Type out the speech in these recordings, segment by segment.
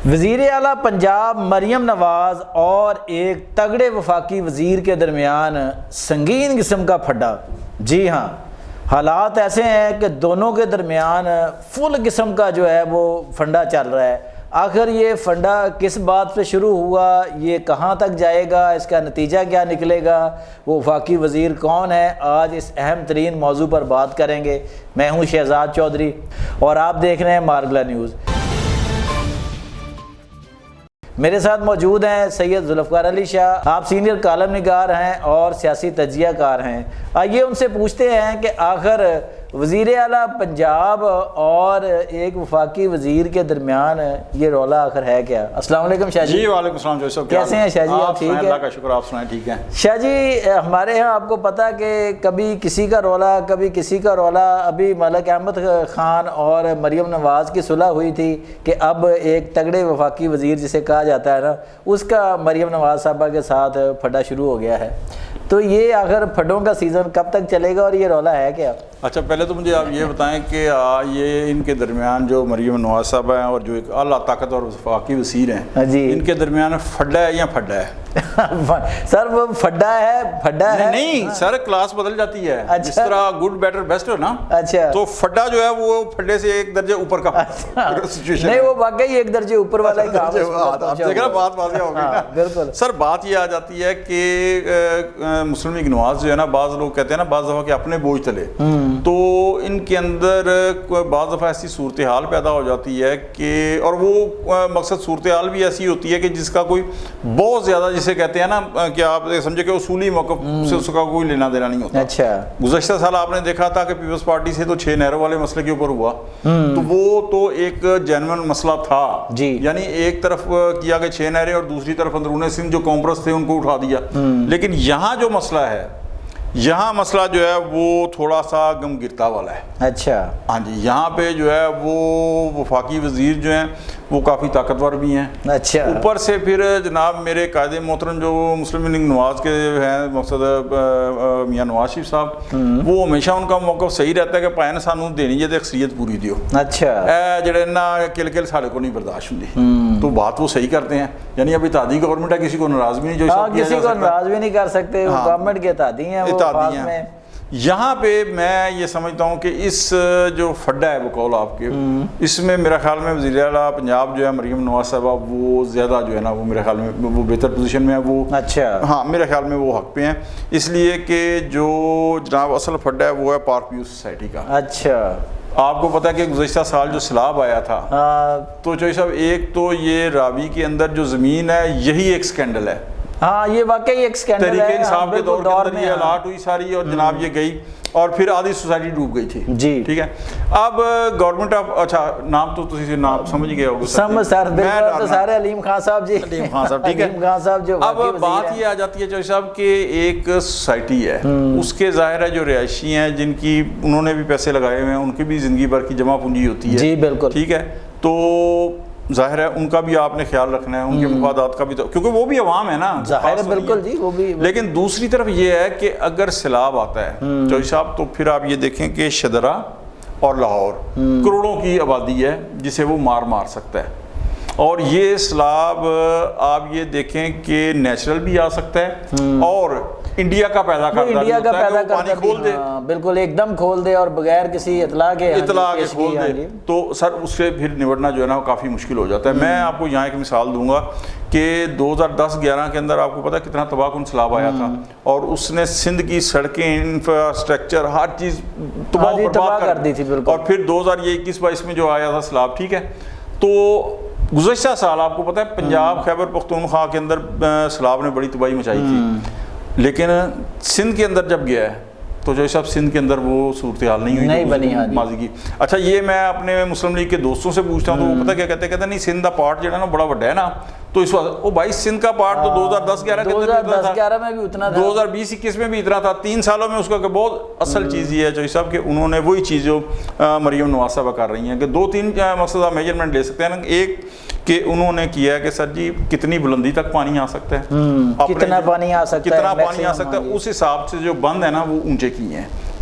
وزیر اعلیٰ پنجاب مریم نواز اور ایک تگڑے وفاقی وزیر کے درمیان سنگین قسم کا پھڈا. جی ہاں، حالات ایسے ہیں کہ دونوں کے درمیان فل قسم کا جو ہے وہ فنڈا چل رہا ہے. آخر یہ فنڈا کس بات پہ شروع ہوا، یہ کہاں تک جائے گا، اس کا نتیجہ کیا نکلے گا، وہ وفاقی وزیر کون ہے، آج اس اہم ترین موضوع پر بات کریں گے. میں ہوں شہزاد چودھری اور آپ دیکھ رہے ہیں مارگلا نیوز. میرے ساتھ موجود ہیں سید ذوالفقار علی شاہ. آپ سینئر کالم نگار ہیں اور سیاسی تجزیہ کار ہیں. آئیے ان سے پوچھتے ہیں کہ آخر وزیر اعلیٰ پنجاب اور ایک وفاقی وزیر کے درمیان یہ رولا آخر ہے کیا. السلام علیکم شاہ جی. جی وعلیکم السلام. جو سب کیسے ہیں شاہ جی؟ آپ ٹھیک ہیں؟ اللہ کا شکر. آپ سنائیں ٹھیک ہیں؟ شاہ جی ہمارے ہاں آپ کو پتا کہ کبھی کسی کا رولا کبھی کسی کا رولا. ابھی ملک احمد خان اور مریم نواز کی صلح ہوئی تھی کہ اب ایک تگڑے وفاقی وزیر جسے کہا جاتا ہے نا، اس کا مریم نواز صاحبہ کے ساتھ پھڈا شروع ہو گیا ہے. تو یہ آخر پھڈوں کا سیزن کب تک چلے گا اور یہ رولا ہے کیا؟ اچھا پہلے تو مجھے آپ یہ بتائیں کہ یہ ان کے درمیان جو مریم نواز صاحب ہیں اور جو ایک اعلیٰ طاقت اور وفاقی وزیر ہیں جی، ان کے درمیان پھڈا ہے یا پھڈا ہے؟ سر وہ پھڈا ہے نہیں سر، کلاس بدل جاتی ہے. جس طرح گڈ بیٹر بیسٹ ہو نا. اچھا تو پھڈا جو ہے وہ پھڈے سے ایک درجے اوپر کا سچویشن. نہیں وہ واقعی ایک درجے اوپر والا آپ دیکھ رہے بات واضح ہو گئی نا. بالکل سر. بات یہ آ جاتی ہے کہ مسلم لیگ نواز جو ہے نا، بعض لوگ کہتے ہیں نا بعض دفعہ کہ اپنے بوجھ تلے، تو ان کے اندر بعض دفعہ ایسی صورتحال پیدا ہو جاتی ہے کہ، اور وہ مقصد صورتحال بھی ایسی ہوتی ہے کہ جس کا کوئی بہت زیادہ جسے کہتے ہیں نا کہ آپ سمجھے کہ اصولی موقف سے اس کا کوئی لینا دینا نہیں ہوتا. اچھا گزشتہ سال آپ نے دیکھا تھا کہ پیپلز پارٹی سے تو 6 نہروں والے مسئلے کے اوپر ہوا، تو وہ تو ایک جینوئن مسئلہ تھا جی. یعنی ایک طرف کیا کہ 6 نہریں اور دوسری طرف اندرون سندھ جو کانگریس تھے ان کو اٹھا دیا. لیکن یہاں جو مسئلہ ہے، یہاں مسئلہ جو ہے وہ تھوڑا سا گم گرتا والا ہے. اچھا ہاں جی. یہاں پہ جو ہے وہ وفاقی وزیر جو ہیں وہ کافی طاقتور بھی ہیں. اچھا. اوپر سے پھر جناب میرے قائد محترم جو مسلم لیگ نواز کے ہیں مقصد میاں نواز شریف صاحب، وہ ہمیشہ ان کا موقف صحیح رہتا ہے کہ پائن سانو دینی ہے تو اکثریت پوری دیو. اچھا. جڑے نا کل سارے کو نہیں برداشت ہوندی، تو بات وہ صحیح کرتے ہیں. یعنی ابھی اتحادی گورنمنٹ ہے، کسی کو ناراض بھی نہیں، جو کسی کو ناراض بھی نہیں کر سکتے. گورنمنٹ کے اتحادی ہیں وہ بعد میں. یہاں پہ میں یہ سمجھتا ہوں کہ اس جو پھڈا ہے بقول آپ کے، اس میں میرا خیال میں وزیر اعلیٰ پنجاب جو ہے مریم نواز صاحبہ وہ زیادہ جو ہے نا وہ میرے خیال میں وہ بہتر پوزیشن میں ہے. وہ اچھا ہاں میرے خیال میں وہ حق پہ ہیں، اس لیے کہ جو جناب اصل پھڈا ہے وہ ہے پارک ویو سوسائٹی کا. اچھا. آپ کو پتہ ہے کہ گزشتہ سال جو سیلاب آیا تھا، تو چوہی صاحب ایک تو یہ راوی کے اندر جو زمین ہے یہی ایک سکینڈل ہے. ہاں یہ واقعی ایک سکینڈل ہے. تحریک انصاف کے دور میں یہ الاٹ ہوئی ساری، اور جناب یہ گئی اور پھر آدھی سوسائٹی ڈوب گئی تھی. جی ٹھیک ہے. اب گورنمنٹ آف، اچھا نام تو تسی نام سمجھ گئے ہوگے سر، بالکل تو سارے علیم خان صاحب جی. علیم خان صاحب ٹھیک ہے. علیم خان صاحب جو اب بات یہ آ جاتی ہے چوہی صاحب کہ ایک سوسائٹی ہے، اس کے ظاہر ہے جو رہائشی ہیں جن کی انہوں نے بھی پیسے لگائے ہوئے ہیں، ان کی بھی زندگی بھر کی جمع پونجی ہوتی ہے. جی بالکل ٹھیک ہے. تو ظاہر ہے ان کا بھی آپ نے خیال رکھنا ہے، ان کے مفادات کا بھی، تو کیونکہ وہ بھی عوام ہے نا. ظاہر ہے بالکل جی وہ بھی. لیکن دوسری طرف یہ ہے کہ اگر سیلاب آتا ہے چوہی صاحب، تو پھر آپ یہ دیکھیں کہ شدرا اور لاہور کروڑوں کی آبادی ہے جسے وہ مار سکتا ہے. اور یہ سیلاب آپ یہ دیکھیں کہ نیچرل بھی آ سکتا ہے اور انڈیا کا پیدا کرتا پانی کھول دے. بالکل ایک دم کھول دے اور بغیر کسی اطلاع کے کھول دے، تو سر اس سے پھر نمٹنا جو ہے نا وہ کافی مشکل ہو جاتا ہے. میں آپ کو یہاں ایک مثال دوں گا کہ 2010-11 کے اندر آپ کو پتا کتنا تباہ کن سیلاب آیا تھا، اور اس نے سندھ کی سڑکیں، انفراسٹرکچر، ہر چیز تباہ کر دی تھی. اور پھر 2021-22 میں جو آیا تھا سیلاب، ٹھیک ہے. تو گزشتہ سال آپ کو پتا ہے پنجاب خیبر پختونخوا کے اندر سیلاب نے بڑی تباہی مچائی تھی، لیکن سندھ کے اندر جب گیا ہے تو جو سب سندھ کے اندر وہ صورتحال نہیں ہوئی ماضی کی. اچھا یہ میں اپنے مسلم لیگ کے دوستوں سے پوچھتا ہوں تو وہ پتہ کیا کہتے ہیں نہیں سندھ کا پارٹ جو ہے نا بڑا بڑا ہے نا، تو اس وقت وہ بھائی سندھ کا پارٹ تو 2010-11 کے اندر میں بھی اتنا تھا، 2020-21 میں بھی اتنا تھا. 3 سالوں میں اس کا بہت اصل چیز یہ ہے چوہی صاحب کہ انہوں نے وہی چیز جو مریم نواز صاحبہ کر رہی ہیں کہ 2-3 مقصد میجرمنٹ لے سکتے ہیں. ایک کہ انہوں نے کیا ہے کہ سر جی کتنی بلندی تک پانی آ سکتا ہے، کتنا پانی آ سکتا ہے، اس حساب سے جو بند ہے نا وہ اونچے کیے ہیں.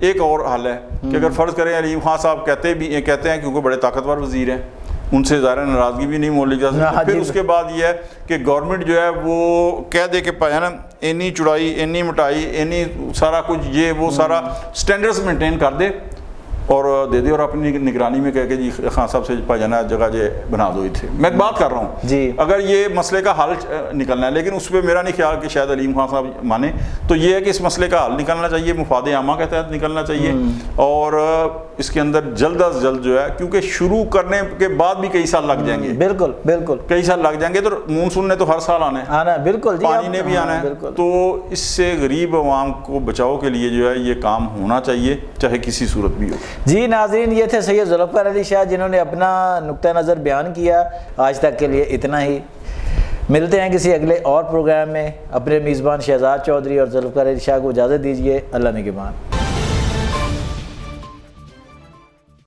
ایک اور حل ہے کہ اگر فرض کریں علیم خان صاحب کہتے ہیں کیونکہ بڑے طاقتور وزیر ہیں، ان سے ظاہر ناراضگی بھی نہیں مول لی جا سکتی، پھر اس کے بعد یہ ہے کہ گورنمنٹ جو ہے وہ کہہ دے کہ پایا نا اینی چڑائی، اینی مٹائی، اینی سارا کچھ یہ وہ سارا سٹینڈرڈز مینٹین کر دے اور دے دے، اور اپنی نگرانی میں کہہ کے جی خان صاحب سے پا جانا جگہ جے بنا دو تھے. میں بات کر رہا ہوں جی اگر یہ مسئلے کا حل نکلنا ہے، لیکن اس پہ میرا نہیں خیال کہ شاید علیم خان صاحب مانے، تو یہ ہے کہ اس مسئلے کا حل نکلنا چاہیے، مفاد عامہ کے تحت نکلنا چاہیے، اور اس کے اندر جلد از جلد جو ہے، کیونکہ شروع کرنے کے بعد بھی کئی سال لگ جائیں گے، بالکل بالکل کئی سال لگ جائیں گے، تو مونسون نے تو ہر سال آنا ہے، بالکل جی، پانی نے بھی آنا ہے، تو اس سے غریب عوام کو بچاؤ کے لیے جو ہے یہ کام ہونا چاہیے، چاہے کسی صورت بھی ہو. جی ناظرین، یہ تھے سید ذوالفقار علی شاہ جنہوں نے اپنا نقطہ نظر بیان کیا. آج تک کے لیے اتنا ہی، ملتے ہیں کسی اگلے اور پروگرام میں. اپنے میزبان شہزاد چودھری اور ذوالفقار علی شاہ کو اجازت دیجیے. اللہ نگہبان.